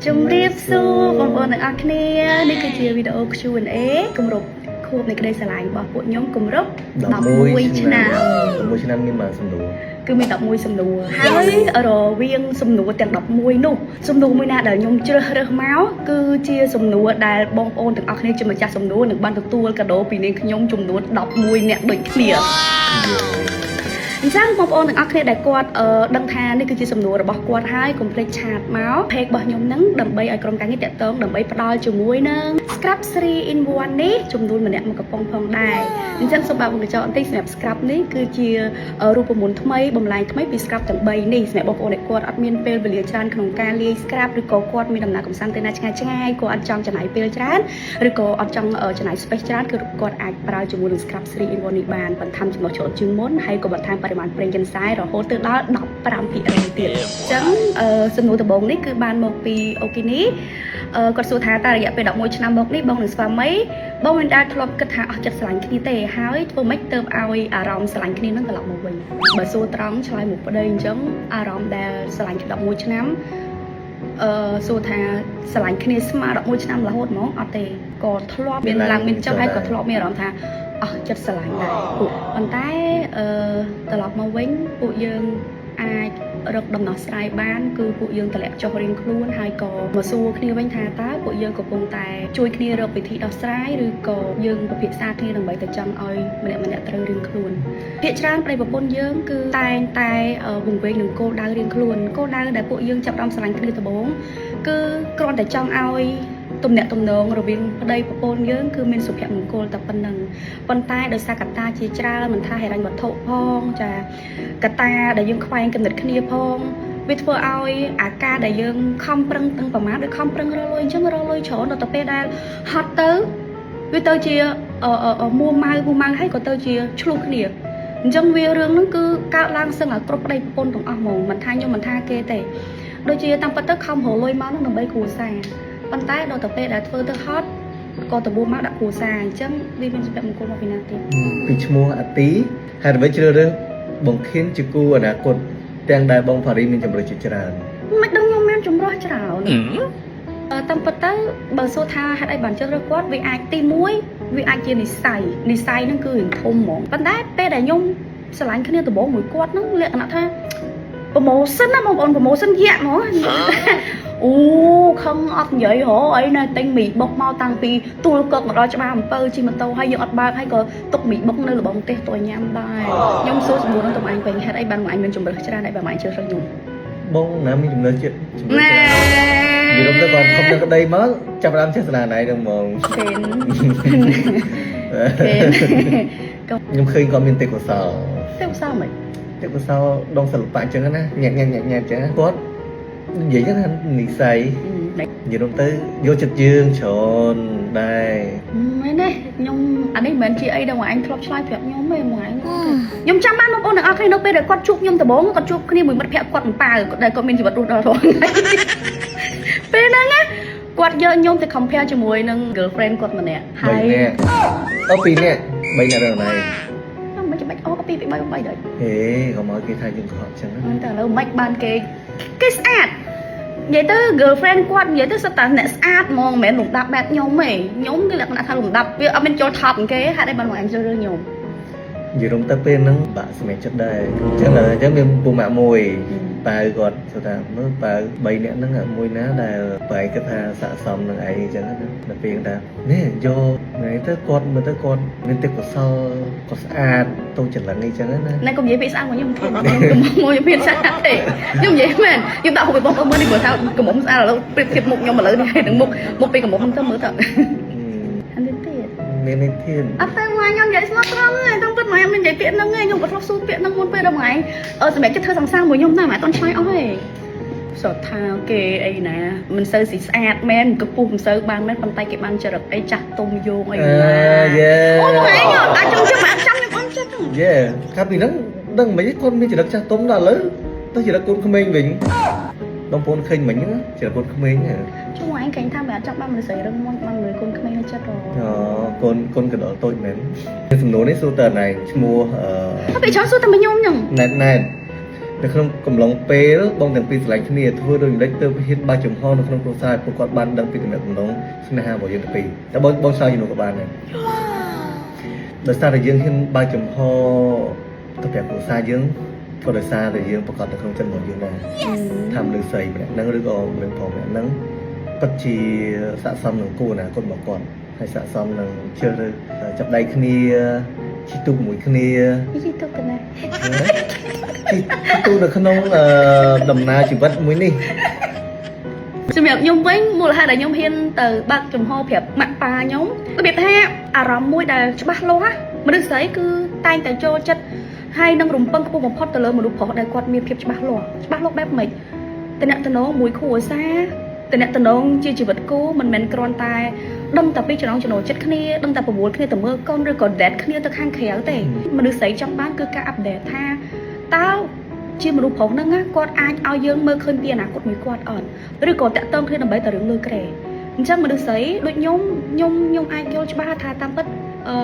Chúng tiếp xu bằng bọn được ác nè đi cái chia video Q&A cùng rụp khu này cái đây sẽ lại bỏ bộ nhóm cùng rụp đọc mùi chứ nào mùi chứ nào nhưng mà xâm đùa cứ mình đọc mùi xâm đùa hay ở đó viên xâm đùa tiền đọc mùi nụ xâm đùa mùi nào để nhóm chưa rớt máu cứ chia xâm đùa đài bông ôn được ác nè chứ mà chắc xâm đùa được ban được tua cả đó vì nên nhóm chung đùa đọc mùi nẹ đỉnh nè chắc một ôn ác để quạt đăng thà này cứ chỉ sầm nua rồi bỏ quạt hai cùng plei chặt máu phê bỏ nhóm nắng đầm bay ở trong cái tẹt tớn đầm bay bắt đôi chùm muối nâng scrub 3 in 1 ní chùm đuôi mình đẹp một cặp phong phong đài chắc số bạn người chọn tích snap scrub ní cứ chiaรูปมนต์ថ្មីបំលែងថ្មីពី scrub ទាំង3នេះសម្រាប់បងប្អូនដែលគាត់អត់មានពេលវេលាច្រើនក្នុងការលាយ scrub ឬក៏គាត់មានដំណើរកម្សាន្តទៅណាឆ្ងាយៗគាត់អត់ចង់ចំណាយពេលច្រើនឬក៏អត់ចង់ចំណាយ space ច្រើនគឺគាត់អាចប្រើជាមួយនឹង scrub 3 in 1នេះបានបន្ថែមចំណុចច្រត់ជាងមុនហើយក៏បន្ថែមបរិមាណប្រេងចិនសែរហូតទៅដល់ 15% ទៀតអញ្ចឹងសំណួរដំបូងនេះគឺបានមកពីអូគីនីគាត់សួរថាតើរយៈពេល11ឆ្នាំមកនេះបងនឹងស្វាមីបងមិនដែលធ្លាប់គិតថាអស់ចិត្តស្រឡាញ់គ្នាទេហើយធ្វើម៉េចទៅឲ្យអារម្មណ៍ស្រឡាញ់គ្នានឹងត្រឡប់មកវិញបើសួរត្រង់ឆ្លើយមកប្តីអញ្ចឹងអារម្មណ៍ដែលស្រឡាញ់11ឆ្នាំសួរថាស្រឡាញ់គ្នាស្មើ11ឆ្នាំរហូតហ្មងអត់ទេក៏ធ្លាប់មានឡើងមានចុះហើយក៏ធ្លាប់មានអារម្មណ៍ថាអស់ចិត្តស្រឡាញ់ដែរពួកប៉ុន្តែត្រឡប់មកវិញពួកយើងអាចរកដំណោះស្រាយបានគឺពួកយើងតម្លាក់ចុះរៀងខ្លួនហើយក៏មកសួរគ្នាវិញថាតើពួកយើងកំពុងតែជួយគ្នារកវិធីដោះស្រាយឬក៏យើងពិភាក្សាគ្នាដើម្បីទៅចង់ឲ្យម្នាក់ត្រូវរៀងខ្លួនភាគច្រើនប្តីប្រពន្ធយើងគឺតែងតែវង្វេងនឹងគោលដៅរៀងខ្លួនគោលដៅដែលពួកយើងចាប់ផ្ដើមស្រឡាញ់គ្នាដំបូងគឺគ្រាន់តែចង់ឲ្យទំនាក់ទំនងរវាងប្តីប្រពន្ធយើងគឺមានសុភមង្គលតែប៉ុណ្្នឹងប៉ុន្តែដោយសារកត្តាជាច្រើនមិនថាហិរញ្ញវត្ថុផងចាកត្តាដែលយើងខ្វែងគំនិតគ្នាផងវាធ្វើឲ្យអាការដែលយើងខំប្រឹងទាំងប្រមាណដូចខំប្រឹងរលុយអញ្ចឹងរលុយច្រើនដល់ទៅពេលដែលហត់ទៅវាទៅជាមួម៉ៅហើយក៏ទៅជាឆ្លុះគ្នាអញ្ចឹងវារឿងហ្នឹងគឺកើតឡើងសឹងឲ្យគ្រប់ប្តីប្រពន្ធទាំងអស់ហ្មងមិនថាខ្ញុំមិនថាគេទេដូចជាតាមពិតទៅខំរលុយមកហ្នឹងដើម្បីគ្រួសារប៉ុន្តែដល់ទៅពេលដែលធ្វើទៅហត់ក៏តបមកដាក់គ្រួសារអញ្ចឹងវាមានសុភមង្គលមកពីណាទៀតពីឈ្មោះអាទីហើយអ្វីជ្រើសរើសបងខៀនជាគូអនាគតទាំងដែលបងផារីមានចម្រើសជាច្រើនមិនដឹងខ្ញុំមានចម្រើសច្រើនតាមពិតទៅបើសួរថាហេតុអីបានជ្រើសរើសគាត់វាអាចទី1វាអាចជានិស័យហ្នឹងគឺរឿងធំហ្មងប៉ុន្តែពេលដែលខ្ញុំស្រឡាញ់គ្នាដំបូងមួយគាត់ហ្នឹងលក្ខណៈថាប្រម៉ូសិនណាបងប្អូនប្រម៉ូសិនយៈហ្មងអូខឹងអត់និយាយហ៎អីណាទិញមីបុកមកតាំងពីទួលកឹកមកដល់ច្បារអំពើជិះម៉ូតូហើយយើងអត់បើកហើយក៏ទុកមីបុកនៅលបងទេសតញ៉ាំដែរខ្ញុំសួរសំណួរនឹងតំឯងវិញហេតុអីបានមកឯងមានចម្រើសច្រើនហើយបើមកឯងជឿខ្ញុំបងណាមានចម្រើសចិត្តចម្រើសច្រើននិយាយទៅគាត់ខំទៅក្តីមកចាប់ផ្ដើមចេះស្នាដៃនឹងហ្មងខ្ញុំឃើញគាត់មានទេពកោសល្យមិនទេពកោសល្យដងសិល្បៈអញ្ចឹងណាញាក់អញ្ចឹងគាត់និយាយថានិស័យនិយាយទៅយកចិត្តយើងច្រើនដែរមែនទេខ្ញុំអានេះមិនមែនជាអីđâuមកអញធ្លាប់ឆ្លើយប្រាប់ខ្ញុំទេមកអញខ្ញុំចាំបានបងប្អូនទាំងអស់គ្នានៅពេលដែលគាត់ជួបខ្ញុំដំបូងគាត់ជួបគ្នាមួយមិត្តភក្តិគាត់បំប៉ៅដែលគាត់មានជីវិតរស់ដល់រាល់ថ្ងៃពេលហ្នឹងណាគាត់យកខ្ញុំទៅ compare ជាមួយនឹង girlfriend គាត់ម្នាក់ហើយ2នាក់3នាក់ដល់ណាមិនចាំបាច់អូ2 3 3ដែរហេក៏មកគេថាយើងកុហកចឹងណាតែឥឡូវមិនបានគេស្អាតនិយាយទៅ girlfriend គាត់និយាយទៅសិតតែអ្នកស្អាតហ្មងមិនមែនលំដាប់បែបខ្ញុំទេខ្ញុំគឺលក្ខណៈថាលំដាប់វាអត់មានចូល top គេហេតុអីបានមកអញជ្រើសរើសខ្ញុំនិយាយទៅពេលហ្នឹងបាក់សម្រាប់ចិត្តដែរអញ្ចឹងមានពូម៉ាក់មួយប៉ៅគាត់ថាមើលប៉ៅ3នាក់ហ្នឹងមួយណាដែលប៉ៅគិតថាស័ក្តិសមនឹងឯងអញ្ចឹងណាដល់ពេលថានេះយកថ្ងៃទៅគាត់មើលទៅគាត់មានទេពកោសល្យគាត់ស្អាតទៅច្រឡឹងអីចឹងណាកុំនិយាយពាក្យស្អាតមកខ្ញុំធំមកខ្ញុំមានស្អាតទេខ្ញុំនិយាយមែនខ្ញុំដាក់ហូបបងប្អូនមើលនេះគាត់ថាកំមុំស្អាតឥឡូវប្រៀបធៀបមុខខ្ញុំឥឡូវនេះនឹងមុខពីកំមុំទៅមើលទៅមាននេះធៀនអត់ទៅមកខ្ញុំនិយាយស្មោះត្រង់ទេតាមពិតមកខ្ញុំនិយាយពាក្យហ្នឹងឯងខ្ញុំក៏ធ្លាប់សួរពាក្យហ្នឹងមុនពេលដល់មកឯងសម្រាប់ចិត្តធ្វើសង្សារមួយខ្ញុំតែមិនអត់ឆ្លើយអស់ទេសតថាគេអីណាមិនសូវស៊ីស្អាតមែនកំពុះមិនសូវបានមែនប៉ុន្តែគេបានចរិតអីចាស់ទុំយោងអីណាអូមកឯងអាចចង់ចាំអាចចាំខ្ញុំអត់ចិត្តយេកាលពីហ្នឹងដឹងមិនគាត់មានចរិតចាស់ទុំដល់ឥឡូវទៅចរិតកូនក្មេងវិញបងប្អូនឃើញមិញណាចរិតកូនក្មេងជួឯងឃើញថាមិនអត់ចង់បានមនុស្សស្រីរឹងមាំបានមនុស្សកូនក្មេងចិត្តអូកូនកណ្ដុរតូចមែនសំណួរនេះសួរតើណៃឈ្មោះពីច្រើនសួរតែខ្ញុំហ្នឹងណែត នៅក្នុងកំឡុងពេលបងទាំងពីរស្រឡាញ់គ្នាធ្វើដូចមិនដេចទៅហ៊ានបើចំហនៅក្នុងគ្រួសារពួកគាត់បានដឹងពីទំនាក់ទំនងស្នេហារបស់យើងទាំងពីរតែបងឆ្លើយជំនួសក៏បានដែរដោយសារតែយើងហ៊ានបើចំហទៅប្រាប់គ្រួសារយើងក៏ដោយសារតែយើងប្រកបនៅក្នុងចិត្តរបស់យើងដែរថាមនុស្សស្រីម្នាក់ហ្នឹងឬក៏មនុស្សប្រុសម្នាក់ហ្នឹងពិតជាស័ក្តិសមនឹងគូអនាគតរបស់គាត់ហើយស័ក្តិសមនឹងជ្រើសរើសចាប់ដៃគ្នាជិះទូកមួយគ្នា ជីទុកទៅណា ទូនៅក្នុងដំណើរជីវិតមួយនេះ សម្រាប់ខ្ញុំវិញមូលហេតុដែលខ្ញុំហ៊ានទៅបើកចំហប្រាប់ម៉ាក់ប៉ាខ្ញុំរបៀបថាអារម្មណ៍មួយដែលច្បាស់លាស់មនុស្សស្រីគឺតែងតែចូលចិត្តហើយនឹងរំពឹងខ្ពស់បំផុតទៅលើមនុស្សប្រុសដែលគាត់មានភាពច្បាស់លាស់បែបម៉េចតំណតំណងមួយគ្រួសារតំណតំណងជាជីវិតគូមិនមែនគ្រាន់តែដឹងតែពីចំណងចំណូលចិត្តគ្នាដឹងតែប្រមូលគ្នាទៅមើលកូនឬក៏ date គ្នាទៅខាងក្រៅទេមនុស្សស្រីចង់បានគឺការអាប់ដេតថាតើជាមនុស្សប្រុសហ្នឹងគាត់អាចឲ្យយើងមើលឃើញពីអនាគតមួយគាត់អត់ឬក៏តាក់ទងគ្នាដើម្បីតែរឿងលើក្រែអញ្ចឹងមនុស្សស្រីដូចខ្ញុំអាចយល់ច្បាស់ថាតាមពិត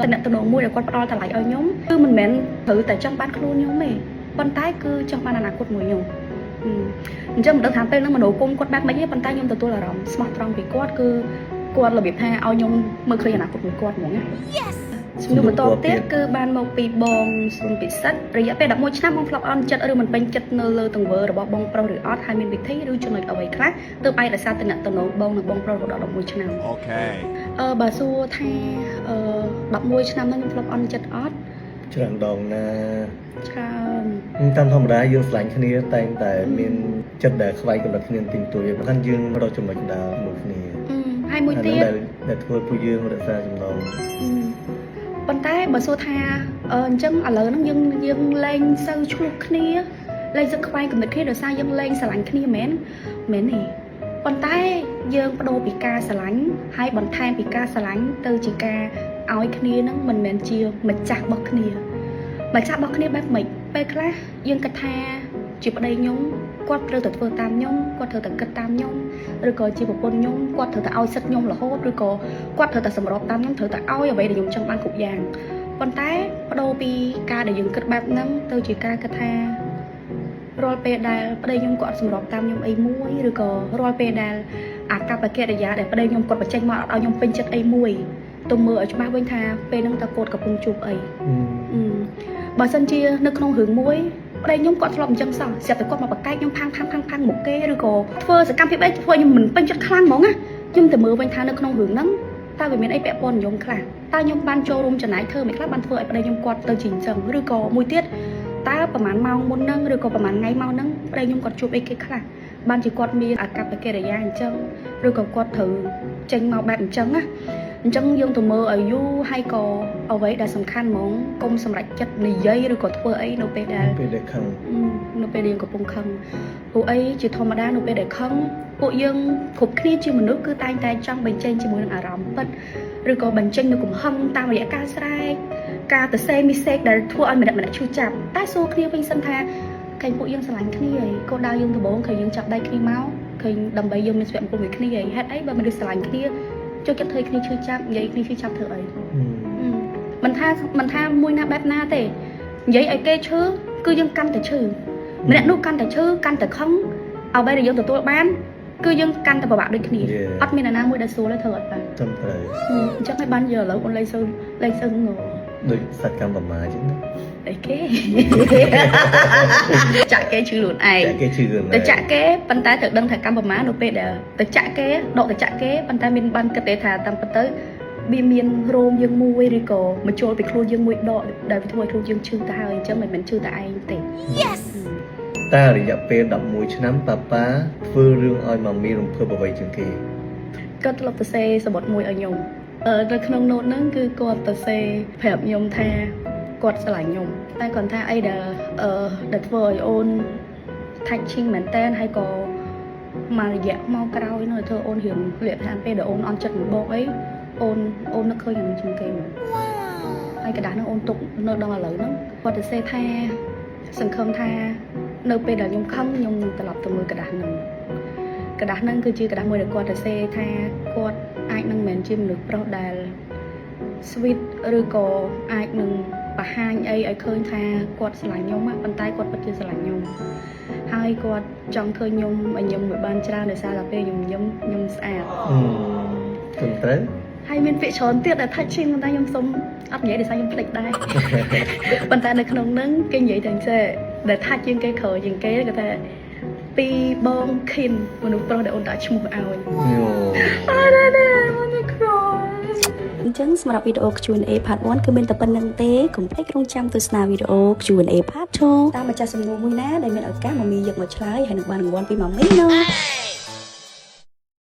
តំណតំណងមួយដែលគាត់ផ្ដល់តម្លៃឲ្យខ្ញុំគឺមិនមែនត្រូវតែចង់បានខ្លួនខ្ញុំទេប៉ុន្តែគឺចង់បានអនាគតមួយខ្ញុំអញ្ចឹងមិនដឹងថាពេលហ្នឹងមនោគមគាត់បែបម៉េចទេប៉ុន្តែខ្ញុំទទួលអារម្មណ៍ស្មោះត្រង់ពីគាត់គឺគាត់របៀបថាឲ្យខ្ញុំមើលឃើញអនាគតមួយគាត់ហ្មងណាជំនួសបន្តទៀតគឺបានមកពីបងសុនពិសិដ្ឋរយៈពេល11ឆ្នាំបងធ្លាប់អន់ចិត្តឬមិនពេញចិត្តនៅលើទង្វើរបស់បងប្រុសឬអត់ហើយមានវិធីឬចំណុចអ្វីខ្លះទើបអាចរក្សាតំណតំណងបងនិងបងប្រុសរហូតដល់11ឆ្នាំអូខេបើសួរថា11ឆ្នាំហ្នឹងខ្ញុំធ្លាប់អន់ចិត្តអត់ច្រើនដងណាច្រើនតាមធម្មតាយើងស្រឡាញ់គ្នាតែងតែមានចិត្តដែលខ្វែងគំនិតគ្នាទីងទួយប៉ុន្តែយើងរកចំណុចដើមមួយគ្នាហើយមួយទៀតដែលធ្វើពួកយើងរក្សាចំណងប៉ុន្តែបើសួរថាអញ្ចឹងឥឡូវហ្នឹងយើងលែងសូវឆ្លោះគ្នាលែងសូវខ្វែងគំនិតគ្នាដោយសារយើងលែងស្រឡាញ់គ្នាមែនទេប៉ុន្តែយើងបដូរពីការស្រឡាញ់ហើយបន្ថែមពីការស្រឡាញ់ទៅជាការឲ្យគ្នាហ្នឹងមិនមែនជាម្ចាស់របស់គ្នាបែបម៉េចពេលខ្លះយើងគិតថាជាប្តីខ្ញុំគាត់ត្រូវតែធ្វើតាមខ្ញុំគាត់ត្រូវតែគិតតាមខ្ញុំឬក៏ជាប្រពន្ធខ្ញុំគាត់ត្រូវតែឲ្យសិទ្ធិខ្ញុំរហូតឬក៏គាត់ត្រូវតែសម្របតាមខ្ញុំត្រូវតែឲ្យអ្វីដែលខ្ញុំចង់បានគ្រប់យ៉ាងប៉ុន្តែបដូរពីការដែលយើងគិតបែបហ្នឹងទៅជាការគិតថារាល់ពេលដែលប្តីខ្ញុំគាត់សម្របតាមខ្ញុំអីមួយឬក៏រាល់ពេលដែលអាកប្បកិរិយាដែលប្តីខ្ញុំគាត់បញ្ចេញមកអត់ឲ្យខ្ញុំពេញចិត្តអីមួយទៅមើលឲ្យច្បាស់វិញថាពេលហ្នឹងតើគាត់កំពុងជួបអីបើសិនជានៅក្នុងរឿងមួយប្តីខ្ញុំគាត់ធ្លាប់អញ្ចឹងសោះស្រាប់តែគាត់មកបកែកខ្ញុំផាំងមុខគេឬក៏ធ្វើសកម្មភាពអីធ្វើខ្ញុំមិនពេញចិត្តខ្លាំងហ្មងណាខ្ញុំទៅមើលវិញថានៅក្នុងរឿងហ្នឹងតើវាមានអីពាក់ព័ន្ធខ្ញុំខ្លះតើខ្ញុំបានចូលរួមចំណែកធ្វើមិនខ្លះបានធ្វើឲ្យប្តីខ្ញុំគាត់ទៅជាអញ្ចឹងឬក៏មួយទៀតតើប្រហែលម៉ោងមុនហ្នឹងឬក៏ប្រហែលថ្ងៃមកហ្នឹងប្តីខ្ញុំគាត់ជួបអីគេខ្លះបានជាគាត់មានអាកប្បកិរិយាអញ្ចឹងឬក៏គាត់ត្រូវចេញមកបែបអញ្ចឹងណាអញ្ចឹងយើងទៅមើលឲ្យយូរហើយក៏អ្វីដែលសំខាន់ហ្មងកុំសម្រេចចិត្តនិយាយឬក៏ធ្វើអីនៅពេលដែលខឹងនៅពេលយើងកំពុងខឹងពួកអីជាធម្មតានៅពេលដែលខឹងពួកយើងគ្រប់គ្នាជាមនុស្សគឺតែងតែចង់បញ្ចេញជាមួយនឹងអារម្មណ៍ពិតឬក៏បញ្ចេញនូវកំហឹងតាមរយៈការស្រែកការទៅសេមីសេកដែលធ្វើឲ្យម្នាក់ឈឺចាប់តែសួរគ្នាវិញសិនថាឃើញពួកយើងស្រឡាញ់គ្នាហើយកូនដៅយើងដំបូងឃើញយើងចាប់ដៃគ្នាមកឃើញដើម្បីយើងមានសុភមង្គលមួយគ្នាហេតុអីបើមនុស្សស្រឡាញ់គ្នាចូលចិត្តធ្វើគ្នាឈឺចាប់និយាយគ្នាឈឺចាប់ធ្វើអីមិនថាមួយណាបែបណាទេនិយាយឲ្យគេឈឺគឺយើងកាន់តែឈឺម្នាក់នោះកាន់តែឈឺកាន់តែខឹងអ្វីដែលយើងទទួលបានគឺយើងកាន់តែពិបាកដូចគ្នាអត់មានអ្នកណាមួយដែលស្រួលទេធ្វើអត់បានត្រឹមត្រូវអញ្ចឹងឲ្យបានយកឥឡូវអូនលេងសើងងដូចសត្វកម្មប្រមាអញ្ចឹងណាអីគេចាក់គេឈឺខ្លួនឯងទៅចាក់គេប៉ុន្តែត្រូវដឹងថាកម្មប្រមានៅពេលដែលទៅចាក់គេដកទៅចាក់គេប៉ុន្តែមានបានគិតទេថាតាមពិតទៅវាមានរោមយើងមួយឬក៏មកចូលពីខ្លួនយើងមួយដកដែលធ្វើឲ្យខ្លួនយើងឈឺទៅហើយអញ្ចឹងមិនមែនឈឺតែឯងទេ Yes តែរយៈពេល11ឆ្នាំប៉ាប៉ាធ្វើរឿងឲ្យម៉ាមីរំភើបអ្វីជាងគេគាត់ធ្លាប់ទៅសេសមុទ្រមួយឲ្យខ្ញុំនៅក្នុង note ហ្នឹងគឺគាត់ទៅសេប្រាប់ខ្ញុំថាគាត់ស្រឡាញ់ខ្ញុំតែគាត់ថាអីដែលធ្វើឲ្យអូន touching មែនតើហើយក៏មករយៈមកក្រោយនោះធ្វើអូនរៀងលាក់ថាពេលដែលអូនអន់ចិត្តមកបងអីអូននឹកឃើញអានេះជាងគេមកហើយកដាស់នោះអូនទុកនៅដល់ឥឡូវហ្នឹងគាត់ទៅសេថាសង្ឃឹមថានៅពេលដែលខ្ញុំខឹងខ្ញុំនឹងត្រឡប់ទៅមើលកដាស់ហ្នឹងគឺជាកដាស់មួយដែលគាត់ទៅសេថាគាត់អាចនឹងមិនមែនជាមនុស្សប្រុសដែល sweet ឬក៏អាចនឹង bà hai ấy ở khơi tha quạt sải nhung á bàn tay quạt bật chưa sải nhung hai quạt trong khơi nhung mà nhung một bàn tra để sao là phê nhung sạch cùng tới hai miền vị tròn tiết là thay trên bàn tay nhung sống ấp nhảy để sao nhung phịch đây bàn tay này không nâng cái nhảy thành xe để thay trên cái khởi trên cái người ta pi bong kin mình pro để ôn đã chung vàoអញ្ចឹងសម្រាប់វីដេអូ Q&A part 1គឺមានតែប៉ុណ្្នឹងទេកុំភ្លេចរងចាំទស្សនាវីដេអូ Q&A part 2តាមម្ចាស់សំណួរមួយណាដែលមានឱកាសមកមីយកមកឆ្លើយហើយនឹងបានរង្វាន់ពីម៉ាមីណូ